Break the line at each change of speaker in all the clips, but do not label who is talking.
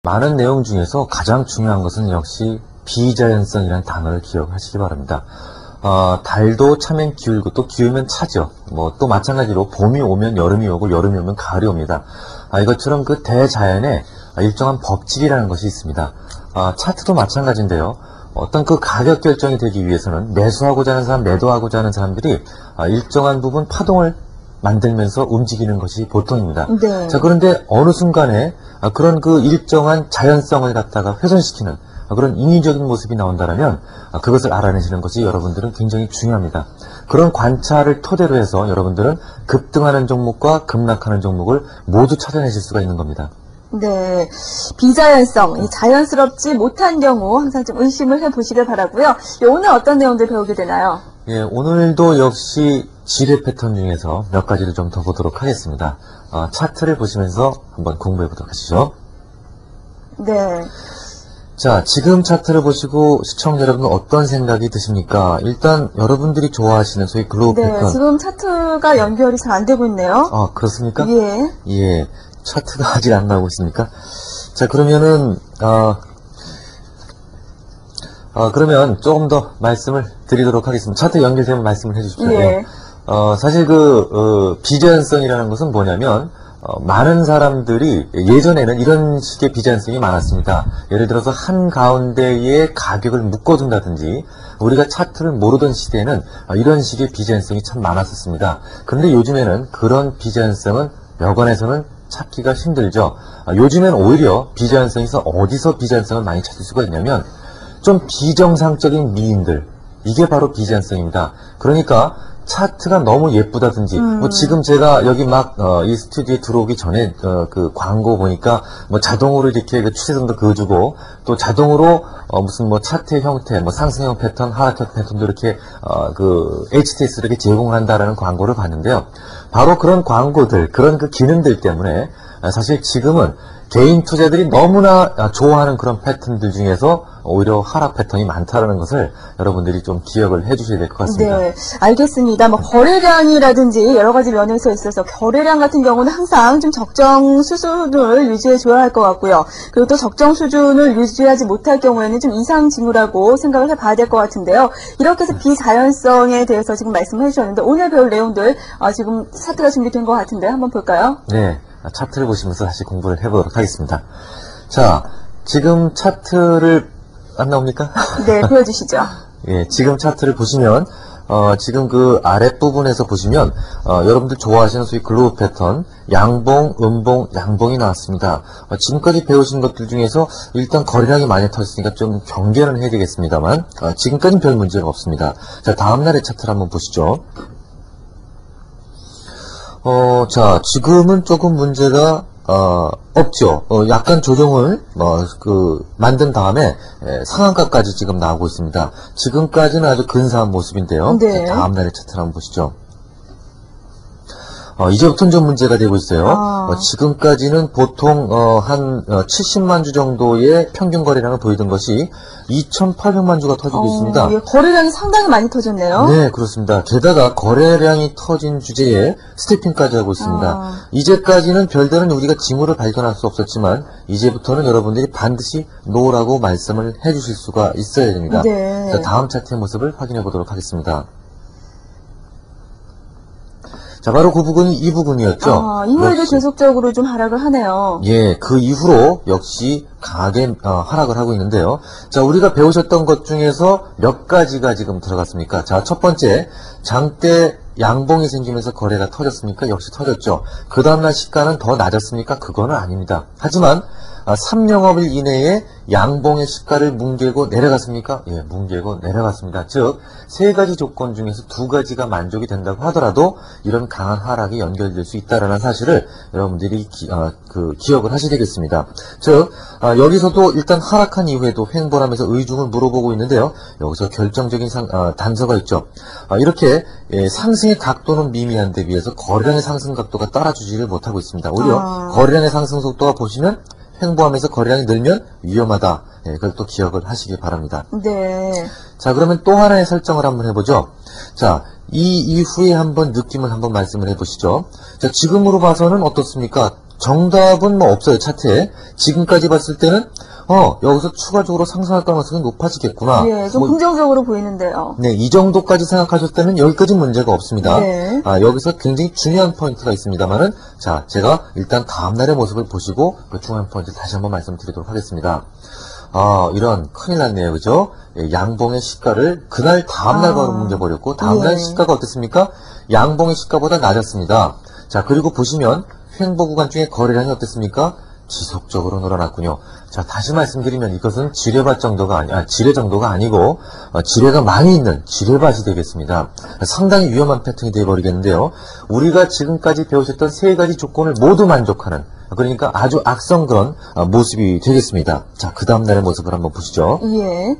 많은 내용 중에서 가장 중요한 것은 역시 비자연성이라는 단어를 기억하시기 바랍니다. 달도 차면 기울고 또 기울면 차죠. 또 마찬가지로 봄이 오면 여름이 오고 여름이 오면 가을이 옵니다. 이것처럼 그 대자연에 일정한 법칙이라는 것이 있습니다. 차트도 마찬가지인데요. 어떤 그 가격 결정이 되기 위해서는 매수하고자 하는 사람, 매도하고자 하는 사람들이 일정한 부분 파동을 만들면서 움직이는 것이 보통입니다.
네.
자, 그런데 어느 순간에 그런 그 일정한 자연성을 갖다가 훼손시키는 그런 인위적인 모습이 나온다면 그것을 알아내시는 것이 여러분들은 굉장히 중요합니다. 그런 관찰을 토대로 해서 여러분들은 급등하는 종목과 급락하는 종목을 모두 찾아내실 수가 있는 겁니다.
네, 비자연성, 자연스럽지 못한 경우 항상 좀 의심을 해보시길 바라고요. 오늘 어떤 내용들 배우게 되나요?
예, 오늘도 역시 지뢰 패턴 중에서 몇 가지를 좀 더 보도록 하겠습니다. 차트를 보시면서 한번 공부해 보도록 하시죠.
네.
자, 지금 차트를 보시고 시청자 여러분 어떤 생각이 드십니까? 일단 여러분들이 좋아하시는 소위 글로우 패턴.
지금 차트가 연결이 잘 안 되고 있네요.
그렇습니까?
예.
예, 차트가 아직 안 나오고 있습니까? 자, 그러면은 그러면 조금 더 말씀을 드리도록 하겠습니다. 차트 연결되면 말씀을 해주십시오.
예.
사실 비자연성이라는 것은 뭐냐면, 많은 사람들이 예전에는 이런 식의 비자연성이 많았습니다. 예를 들어서 한가운데에 가격을 묶어둔다든지, 우리가 차트를 모르던 시대에는 이런 식의 비자연성이 참 많았었습니다. 그런데 요즘에는 그런 비자연성은 여건에서는 찾기가 힘들죠. 요즘엔 오히려 비자연성에서 어디서 비자연성을 많이 찾을 수가 있냐면, 좀 비정상적인 미인들, 이게 바로 비자연성입니다. 그러니까 차트가 너무 예쁘다든지 지금 제가 여기 이 스튜디오에 들어오기 전에 그 광고 보니까 자동으로 이렇게 그 추세선도 그어주고 또 자동으로 무슨 차트의 형태, 상승형 패턴, 하락형 패턴도 이렇게 그 HTS를 이렇게 제공한다라는 광고를 봤는데요. 바로 그런 광고들, 그런 그 기능들 때문에 사실 지금은 개인 투자들이 너무나 좋아하는 그런 패턴들 중에서 오히려 하락 패턴이 많다는 것을 여러분들이 좀 기억을 해주셔야 될 것 같습니다.
네, 알겠습니다. 거래량이라든지 여러 가지 면에서 있어서 거래량 같은 경우는 항상 좀 적정 수준을 유지해 줘야 할 것 같고요. 그리고 또 적정 수준을 유지하지 못할 경우에는 좀 이상 징후라고 생각을 해봐야 될 것 같은데요. 이렇게 해서 비자연성에 대해서 지금 말씀해 주셨는데 오늘 배울 내용들 지금 차트가 준비된 것 같은데 한번 볼까요?
네. 차트를 보시면서 다시 공부를 해보도록 하겠습니다. 자, 지금 차트를 안 나옵니까?
네, 보여주시죠.
예, 지금 차트를 보시면 지금 그 아랫부분에서 보시면 여러분들 좋아하시는 소위 글로우 패턴, 양봉, 음봉, 양봉이 나왔습니다. 지금까지 배우신 것들 중에서 일단 거래량이 많이 터졌으니까 좀 경계는 해야 되겠습니다만 지금까지는 별 문제가 없습니다. 자, 다음날의 차트를 한번 보시죠. 자, 지금은 조금 문제가, 없죠. 약간 조정을, 만든 다음에, 상한가까지 지금 나오고 있습니다. 지금까지는 아주 근사한 모습인데요.
네.
다음날의 차트를 한번 보시죠. 이제부터는 좀 문제가 되고 있어요. 지금까지는 보통, 한 70만 주 정도의 평균 거래량을 보이던 것이 2,800만 주가 터지고 있습니다.
예, 거래량이 상당히 많이 터졌네요.
네, 그렇습니다. 게다가 거래량이 터진 주제에 스태핑까지 하고 있습니다. 이제까지는 별다른 우리가 징후를 발견할 수 없었지만 이제부터는 여러분들이 반드시 노라고 말씀을 해주실 수가 있어야 됩니다.
네.
자, 다음 차트의 모습을 확인해 보도록 하겠습니다. 자, 바로 그 부분이 이 부분이었죠.
이후에도 계속적으로 좀 하락을 하네요.
예, 그 이후로 역시 강하게 하락을 하고 있는데요. 자, 우리가 배우셨던 것 중에서 몇 가지가 지금 들어갔습니까? 자, 첫 번째, 장대 양봉이 생기면서 거래가 터졌습니까? 역시 터졌죠. 그 다음날 시가는 더 낮았습니까? 그거는 아닙니다. 하지만 3영업일 이내에 양봉의 시가를 뭉개고 내려갔습니까? 예, 뭉개고 내려갔습니다. 즉, 세 가지 조건 중에서 두 가지가 만족이 된다고 하더라도 이런 강한 하락이 연결될 수 있다는 사실을 여러분들이 기억을 하셔야 되겠습니다. 즉, 여기서도 일단 하락한 이후에도 횡보하면서 의중을 물어보고 있는데요. 여기서 결정적인 단서가 있죠. 이렇게 상승의 각도는 미미한데 비해서 거래량의 상승 각도가 따라주지를 못하고 있습니다. 오히려 거래량의 상승 속도가 보시면 횡보하면서 거래량이 늘면 위험하다. 예, 그걸 또 기억을 하시기 바랍니다.
네.
자, 그러면 또 하나의 설정을 한번 해보죠. 자, 이 이후에 한번 느낌을 한번 말씀을 해보시죠. 자, 지금으로 봐서는 어떻습니까? 정답은 뭐 없어요, 차트에. 지금까지 봤을 때는, 여기서 추가적으로 상승할 가능성이 높아지겠구나.
예, 좀 긍정적으로 보이는데요.
네, 이 정도까지 생각하셨다면 여기까지 문제가 없습니다.
네.
여기서 굉장히 중요한 포인트가 있습니다만은, 자, 제가 일단 다음날의 모습을 보시고 그 중요한 포인트를 다시 한번 말씀드리도록 하겠습니다. 이런 큰일 났네요, 그죠? 예, 양봉의 시가를 그날 다음날 바로 뭉개버렸고, 다음날
예.
시가가 어떻습니까? 양봉의 시가보다 낮았습니다. 자, 그리고 보시면 횡보 구간 중에 거래량이 어땠습니까? 지속적으로 늘어났군요. 자, 다시 말씀드리면 이것은 지뢰밭 정도가 지뢰 정도가 아니고, 지뢰가 많이 있는 지뢰밭이 되겠습니다. 상당히 위험한 패턴이 되어버리겠는데요. 우리가 지금까지 배우셨던 세 가지 조건을 모두 만족하는, 그러니까 아주 악성 그런 모습이 되겠습니다. 자, 그 다음날의 모습을 한번 보시죠.
예.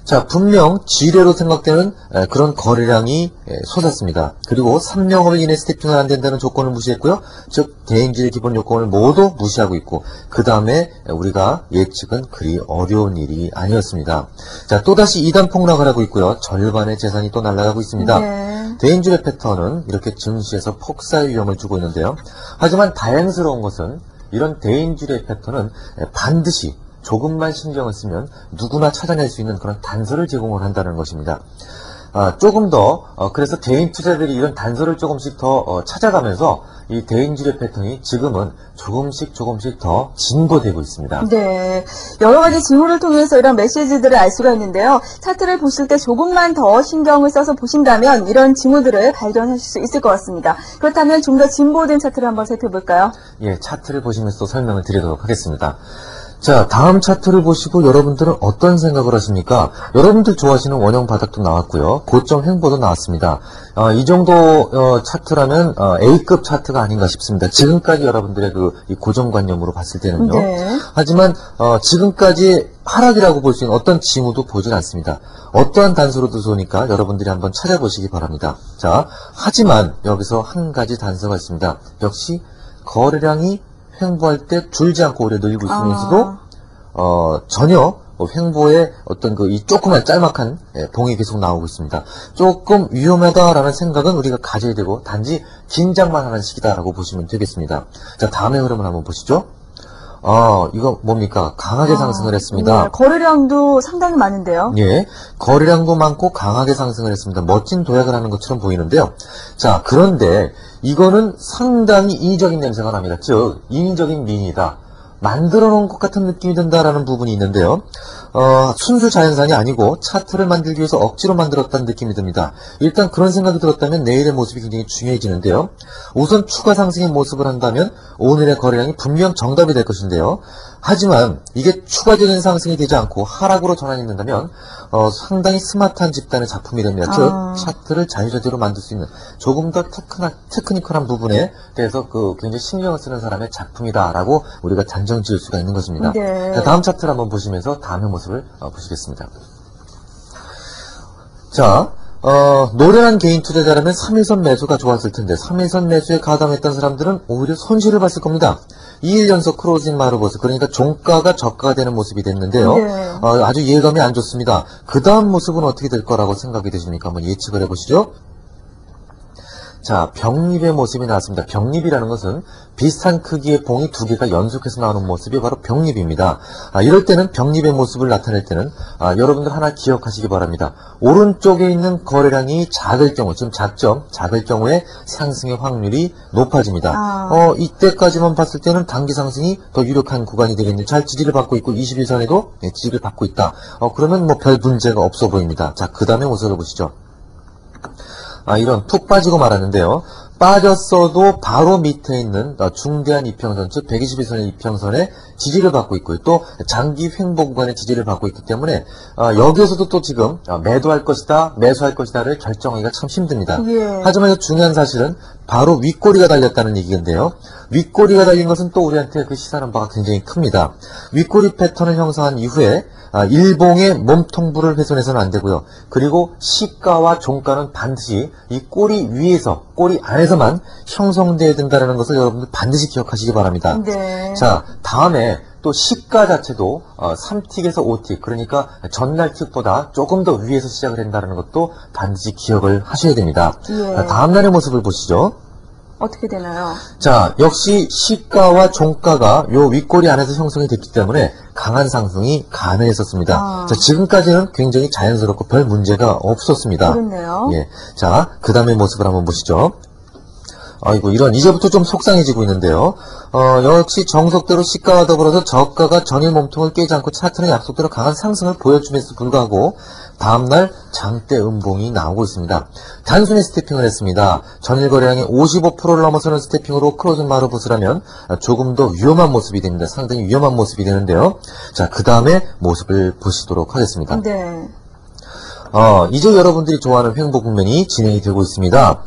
자, 분명 지뢰로 생각되는 그런 거래량이 쏟았습니다. 그리고 3영업을 이내 스태핑을 안 된다는 조건을 무시했고요. 즉 대행질의 기본 요건을 모두 무시하고 있고, 그 다음에 우리가 예측은 그리 어려운 일이 아니었습니다. 자, 또다시 2단 폭락을 하고 있고요. 절반의 재산이 또 날아가고 있습니다.
네.
대행질의 패턴은 이렇게 증시에서 폭사의 위험을 주고 있는데요. 하지만 다행스러운 것은 이런 대행질의 패턴은 반드시 조금만 신경을 쓰면 누구나 찾아낼 수 있는 그런 단서를 제공을 한다는 것입니다. 조금 더 그래서 개인 투자들이 이런 단서를 조금씩 더 찾아가면서 이 대인지뢰 패턴이 지금은 조금씩 더 진보되고 있습니다.
네, 여러 가지 징후를 통해서 이런 메시지들을 알 수가 있는데요. 차트를 보실 때 조금만 더 신경을 써서 보신다면 이런 징후들을 발견하실 수 있을 것 같습니다. 그렇다면 좀 더 진보된 차트를 한번 살펴볼까요?
예, 차트를 보시면서 또 설명을 드리도록 하겠습니다. 자, 다음 차트를 보시고 여러분들은 어떤 생각을 하십니까? 여러분들 좋아하시는 원형 바닥도 나왔고요. 고점 횡보도 나왔습니다. 이 정도 차트라면 A급 차트가 아닌가 싶습니다. 지금까지 여러분들의 이 고정관념으로 봤을 때는요.
네.
하지만 지금까지 하락이라고 볼 수 있는 어떤 징후도 보질 않습니다. 어떠한 단서로도 좋으니까 여러분들이 한번 찾아보시기 바랍니다. 자, 하지만 여기서 한 가지 단서가 있습니다. 역시 거래량이 횡보할 때 줄지 않고 오래 늘고 있으면서도 전혀 횡보의 어떤 이 조그만 짤막한 봉이 계속 나오고 있습니다. 조금 위험하다라는 생각은 우리가 가져야 되고 단지 긴장만 하는 시기다라고 보시면 되겠습니다. 자, 다음의 흐름을 한번 보시죠. 이거 뭡니까? 강하게 상승을 했습니다.
네, 거래량도 상당히 많은데요.
예, 거래량도 많고 강하게 상승을 했습니다. 멋진 도약을 하는 것처럼 보이는데요. 자, 그런데 이거는 상당히 인위적인 냄새가 납니다. 즉, 인위적인 민이다. 만들어 놓은 것 같은 느낌이 든다라는 부분이 있는데요. 순수 자연산이 아니고 차트를 만들기 위해서 억지로 만들었다는 느낌이 듭니다. 일단 그런 생각이 들었다면 내일의 모습이 굉장히 중요해지는데요. 우선 추가 상승의 모습을 한다면 오늘의 거래량이 분명 정답이 될 것인데요. 하지만 이게 추가적인 상승이 되지 않고 하락으로 전환이 된다면 상당히 스마트한 집단의 작품이 됩니다. 즉 차트를 자유자재로 만들 수 있는 조금 더 테크니컬한 부분에 대해서 굉장히 신경을 쓰는 사람의 작품이다라고 우리가 단정 지을 수가 있는 것입니다.
네.
자, 다음 차트를 한번 보시면서 다음의 모습을 보시겠습니다. 자, 노련한 개인 투자자라면 3일선 매수가 좋았을 텐데 3일선 매수에 가담했던 사람들은 오히려 손실을 봤을 겁니다. 2일 연속 크로징 마르보스, 그러니까 종가가 저가가 되는 모습이 됐는데요.
네.
아주 예감이 안 좋습니다. 그 다음 모습은 어떻게 될 거라고 생각이 되십니까? 한번 예측을 해보시죠. 자, 병립의 모습이 나왔습니다. 병립이라는 것은 비슷한 크기의 봉이 두 개가 연속해서 나오는 모습이 바로 병립입니다. 이럴 때는 병립의 모습을 나타낼 때는 여러분들 하나 기억하시기 바랍니다. 오른쪽에 있는 거래량이 작을 경우, 지금 작을 경우에 상승의 확률이 높아집니다. 이때까지만 봤을 때는 단기 상승이 더 유력한 구간이 되겠네요. 잘 지지를 받고 있고 21선에도 지지를 받고 있다. 그러면 뭐 별 문제가 없어 보입니다. 자, 그 다음에 모습을 보시죠. 이런 툭 빠지고 말았는데요. 빠졌어도 바로 밑에 있는 중대한 이평선, 즉 121선의 이평선에 지지를 받고 있고요. 또 장기 횡보 구간의 지지를 받고 있기 때문에 여기에서도 또 지금 매도할 것이다, 매수할 것이다를 결정하기가 참 힘듭니다.
예.
하지만 중요한 사실은 바로 윗꼬리가 달렸다는 얘기인데요. 윗꼬리가 달린 것은 또 우리한테 시사하는 바가 굉장히 큽니다. 윗꼬리 패턴을 형성한 이후에 일봉의 몸통부를 훼손해서는 안 되고요. 그리고 시가와 종가는 반드시 이 꼬리 위에서, 꼬리 안에서만 형성되어야 된다는 것을 여러분들 반드시 기억하시기 바랍니다.
네.
자, 다음에 또 시가 자체도 3틱에서 5틱, 그러니까 전날 틱보다 조금 더 위에서 시작을 한다는 것도 반드시 기억을 하셔야 됩니다.
예.
다음날의 모습을 보시죠.
어떻게 되나요?
자, 역시 시가와 종가가 요 윗꼬리 안에서 형성이 됐기 때문에 강한 상승이 가능했었습니다.
아.
자, 지금까지는 굉장히 자연스럽고 별 문제가 없었습니다.
그렇네요.
예. 자, 그 다음의 모습을 한번 보시죠. 아이고, 이제부터 좀 속상해지고 있는데요. 역시 정석대로 시가와 더불어서 저가가 전일 몸통을 깨지 않고 차트는 약속대로 강한 상승을 보여줌에도 불구하고 다음날 장대 음봉이 나오고 있습니다. 단순히 스태핑을 했습니다. 전일 거래량의 55%를 넘어서는 스태핑으로 크로징 마르부스라면 조금 더 위험한 모습이 됩니다. 상당히 위험한 모습이 되는데요. 자, 그 다음에 모습을 보시도록 하겠습니다.
네.
이제 여러분들이 좋아하는 횡보 국면이 진행이 되고 있습니다.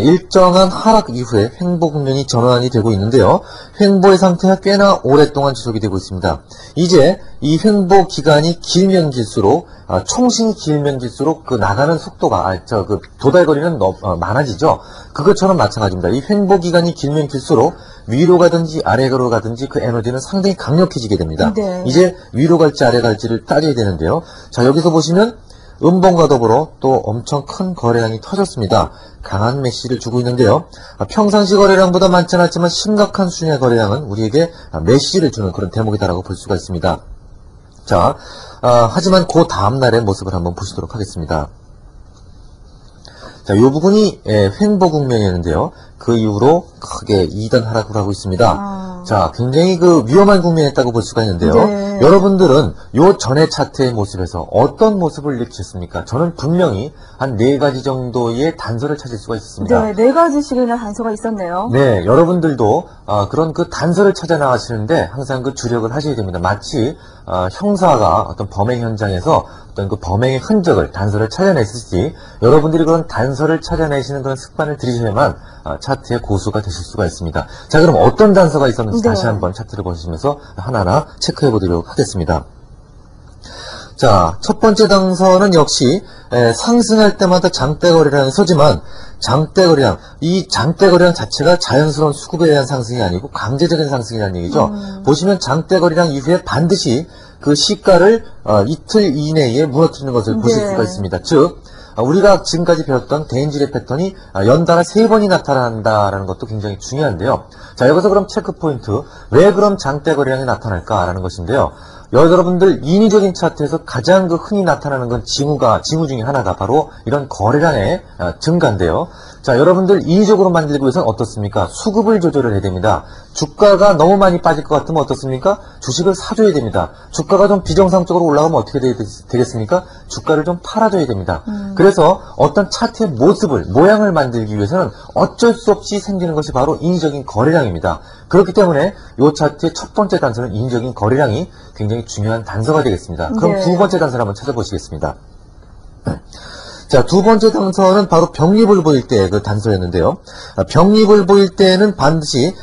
일정한 하락 이후에 횡보 국면이 전환이 되고 있는데요. 횡보의 상태가 꽤나 오랫동안 지속이 되고 있습니다. 이제 이 횡보 기간이 길면 길수록 총신이 길면 길수록 그 나가는 속도가 그 도달거리는 많아지죠. 그것처럼 마찬가지입니다. 이 횡보 기간이 길면 길수록 위로 가든지 아래로 가든지 그 에너지는 상당히 강력해지게 됩니다.
네.
이제 위로 갈지 아래 갈지를 따져야 되는데요. 자, 여기서 보시면 음봉과 더불어 또 엄청 큰 거래량이 터졌습니다. 강한 메시를 주고 있는데요. 평상시 거래량보다 많지 않았지만 심각한 수준의 거래량은 우리에게 메시를 주는 그런 대목이다라고 볼 수가 있습니다. 자, 하지만 그 다음날의 모습을 한번 보시도록 하겠습니다. 자, 이 부분이 횡보 국면이었는데요. 그 이후로 크게 2단 하락을 하고 있습니다. 자, 굉장히 그 위험한 국면이었다고 볼 수가 있는데요.
네.
여러분들은 요 전의 차트의 모습에서 어떤 모습을 느끼셨습니까? 저는 분명히 한 4가지 정도의 단서를 찾을 수가 있었습니다.
네, 4가지씩이나 단서가 있었네요.
네, 여러분들도 그런 그 단서를 찾아 나가시는데 항상 그 주력을 하셔야 됩니다. 마치 형사가 어떤 범행 현장에서 어떤 그 범행의 흔적을 단서를 찾아냈을지 여러분들이 그런 단서를 찾아내시는 그런 습관을 들이셔야만 차트의 고수가 되실 수가 있습니다. 자, 그럼 어떤 단서가 있었는지
네.
다시 한번 차트를 보시면서 하나하나 체크해 보도록 하겠습니다. 자, 첫 번째 단서는 역시 상승할 때마다 장대거래량이 서지만 장대거래량, 이 장대거래량 자체가 자연스러운 수급에 대한 상승이 아니고 강제적인 상승이라는 얘기죠. 보시면 장대거래량 이후에 반드시 그 시가를 이틀 이내에 무너뜨리는 것을 보실
네.
수가 있습니다. 즉 우리가 지금까지 배웠던 대인질의 패턴이 연달아 3번이 나타난다라는 것도 굉장히 중요한데요. 자, 여기서 그럼 체크 포인트, 왜 그럼 장대거래량이 나타날까라는 것인데요. 여러분들 인위적인 차트에서 가장 그 흔히 나타나는 건 징후 중에 하나가 바로 이런 거래량의 증가인데요. 자, 여러분들 인위적으로 만들기 위해서는 어떻습니까? 수급을 조절을 해야 됩니다. 주가가 너무 많이 빠질 것 같으면 어떻습니까? 주식을 사줘야 됩니다. 주가가 좀 비정상적으로 올라가면 어떻게 되겠습니까? 주가를 좀 팔아줘야 됩니다. 그래서 어떤 차트의 모양을 만들기 위해서는 어쩔 수 없이 생기는 것이 바로 인위적인 거래량입니다. 그렇기 때문에 이 차트의 첫 번째 단서는 인위적인 거래량이 굉장히 중요한 단서가 되겠습니다. 그럼
네.
두 번째 단서를 한번 찾아보시겠습니다. 자, 두 번째 단서는 바로 병립을 보일 때의 그 단서였는데요. 병립을 보일 때는 반드시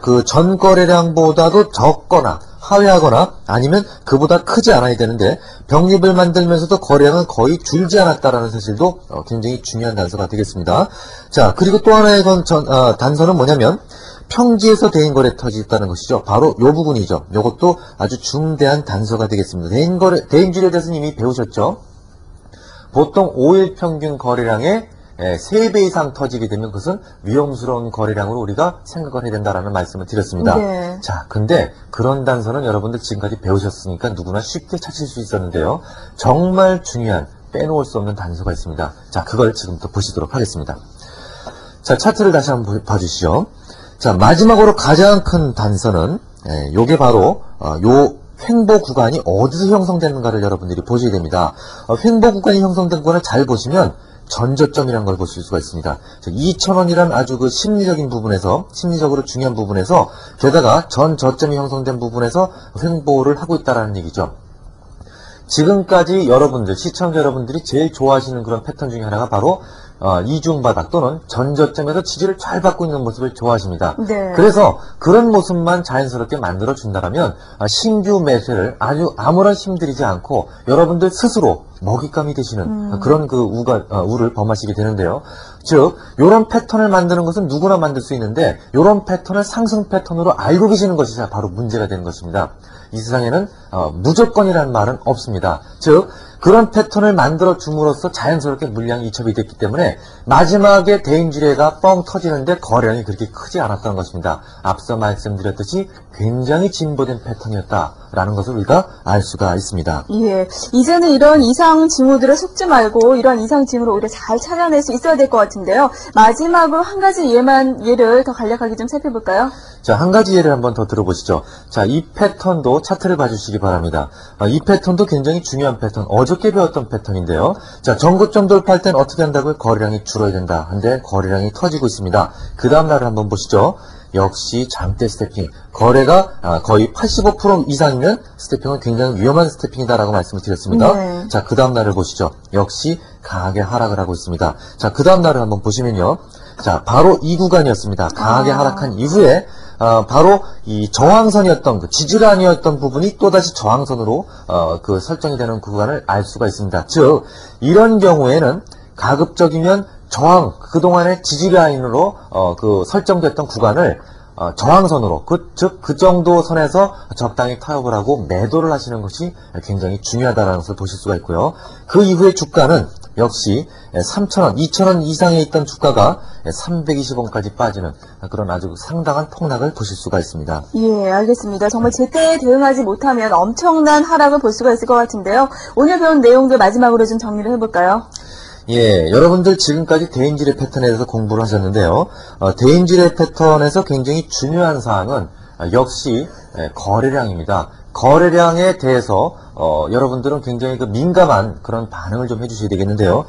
그 전 거래량보다도 적거나 하회하거나 아니면 그보다 크지 않아야 되는데 병립을 만들면서도 거래량은 거의 줄지 않았다라는 사실도 굉장히 중요한 단서가 되겠습니다. 자, 그리고 또 하나의 단서는 뭐냐면 평지에서 대인 거래 터졌다는 것이죠. 바로 이 부분이죠. 이것도 아주 중대한 단서가 되겠습니다. 대인줄에 대해서는 이미 배우셨죠. 보통 5일 평균 거래량의 3배 이상 터지게 되면 그것은 위험스러운 거래량으로 우리가 생각을 해야 된다라는 말씀을 드렸습니다.
네.
자, 근데 그런 단서는 여러분들 지금까지 배우셨으니까 누구나 쉽게 찾을 수 있었는데요. 정말 중요한 빼놓을 수 없는 단서가 있습니다. 자, 그걸 지금부터 보시도록 하겠습니다. 자, 차트를 다시 한번 봐주시죠. 자, 마지막으로 가장 큰 단서는 요게 바로 요 횡보 구간이 어디서 형성되는가를 여러분들이 보셔야 됩니다. 횡보 구간이 형성된 구간을 잘 보시면 전저점이라는 걸 보실 수가 있습니다. 2,000원이란 아주 그 심리적으로 중요한 부분에서 게다가 전 저점이 형성된 부분에서 횡보를 하고 있다는 얘기죠. 지금까지 시청자 여러분들이 제일 좋아하시는 그런 패턴 중에 하나가 바로 이중바닥 또는 전저점에서 지지를 잘 받고 있는 모습을 좋아하십니다.
네.
그래서 그런 모습만 자연스럽게 만들어준다면 신규 매수를 아주 아무런 힘들이지 않고 여러분들 스스로 먹잇감이 되시는 그런 그 우를 범하시게 되는데요. 즉 이런 패턴을 만드는 것은 누구나 만들 수 있는데 이런 패턴을 상승 패턴으로 알고 계시는 것이 바로 문제가 되는 것입니다. 이 세상에는 무조건이라는 말은 없습니다. 즉 그런 패턴을 만들어 줌으로써 자연스럽게 물량이 이첩이 됐기 때문에 마지막에 대인지뢰가 뻥 터지는데 거래량이 그렇게 크지 않았다는 것입니다. 앞서 말씀드렸듯이 굉장히 진보된 패턴이었다라는 것을 우리가 알 수가 있습니다.
예, 이제는 이런 이상 징후들을 속지 말고 이런 이상 징후를 오히려 잘 찾아낼 수 있어야 될 것 같은데요. 마지막으로 한 가지 예를 더 간략하게 좀 살펴볼까요?
자, 한 가지 예를 한번 더 들어보시죠. 자, 이 패턴도 차트를 봐주시기 바랍니다. 이 패턴도 굉장히 중요한 패턴, 어저께 배웠던 패턴인데요. 자, 전고점 돌파할 땐 어떻게 한다고요? 거래량이 줄어야 된다. 한데 거래량이 터지고 있습니다. 그 다음 날을 한번 보시죠. 역시 장대 스태핑, 거래가 거의 85% 이상이면 스태핑은 굉장히 위험한 스태핑이다라고 말씀을 드렸습니다.
네.
자, 그 다음 날을 보시죠. 역시 강하게 하락을 하고 있습니다. 자, 그 다음 날을 한번 보시면요. 자, 바로 이 구간이었습니다. 강하게 하락한 이후에 바로 이 저항선이었던 그 지지라인이었던 부분이 또다시 저항선으로 그 설정이 되는 구간을 알 수가 있습니다. 즉 이런 경우에는 가급적이면 저항, 그동안의 지지라인으로 그 설정됐던 구간을 저항선으로, 즉 그 정도 선에서 적당히 타협을 하고 매도를 하시는 것이 굉장히 중요하다는 것을 보실 수가 있고요. 그 이후에 주가는 역시 3,000원, 2,000원 이상에 있던 주가가 320원까지 빠지는 그런 아주 상당한 폭락을 보실 수가 있습니다.
예, 알겠습니다. 정말 제때 대응하지 못하면 엄청난 하락을 볼 수가 있을 것 같은데요. 오늘 배운 내용들 마지막으로 좀 정리를 해볼까요?
예, 여러분들 지금까지 대인지뢰 패턴에 대해서 공부를 하셨는데요. 대인지뢰 패턴에서 굉장히 중요한 사항은 역시 거래량입니다. 거래량에 대해서 여러분들은 굉장히 그 민감한 그런 반응을 좀 해주셔야 되겠는데요.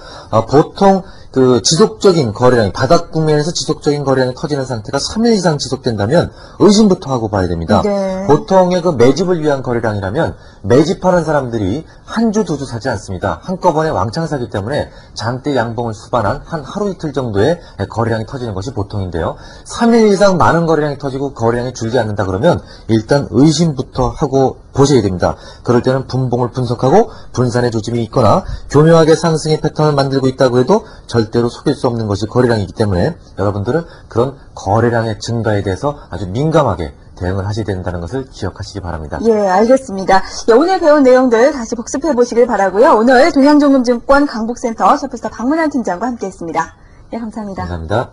보통 그 지속적인 거래량이 바닥 국면에서 지속적인 거래량이 터지는 상태가 3일 이상 지속된다면 의심부터 하고 봐야 됩니다.
네.
보통의 그 매집을 위한 거래량이라면 매집하는 사람들이 한 주, 두 주 사지 않습니다. 한꺼번에 왕창 사기 때문에 장대 양봉을 수반한 한 하루 이틀 정도의 거래량이 터지는 것이 보통인데요. 3일 이상 많은 거래량이 터지고 거래량이 줄지 않는다 그러면 일단 의심부터 하고 보셔야 됩니다. 그럴 때는 분봉을 분석하고 분산의 조짐이 있거나 교묘하게 상승의 패턴을 만들고 있다고 해도 절대로 속일 수 없는 것이 거래량이기 때문에 여러분들은 그런 거래량의 증가에 대해서 아주 민감하게 대응을 하셔야 된다는 것을 기억하시기 바랍니다.
예, 알겠습니다. 예, 오늘 배운 내용들 다시 복습해 보시길 바라고요. 오늘 동양종금증권 강북센터 셔플스타 박문환 팀장과 함께했습니다. 예, 감사합니다.
감사합니다.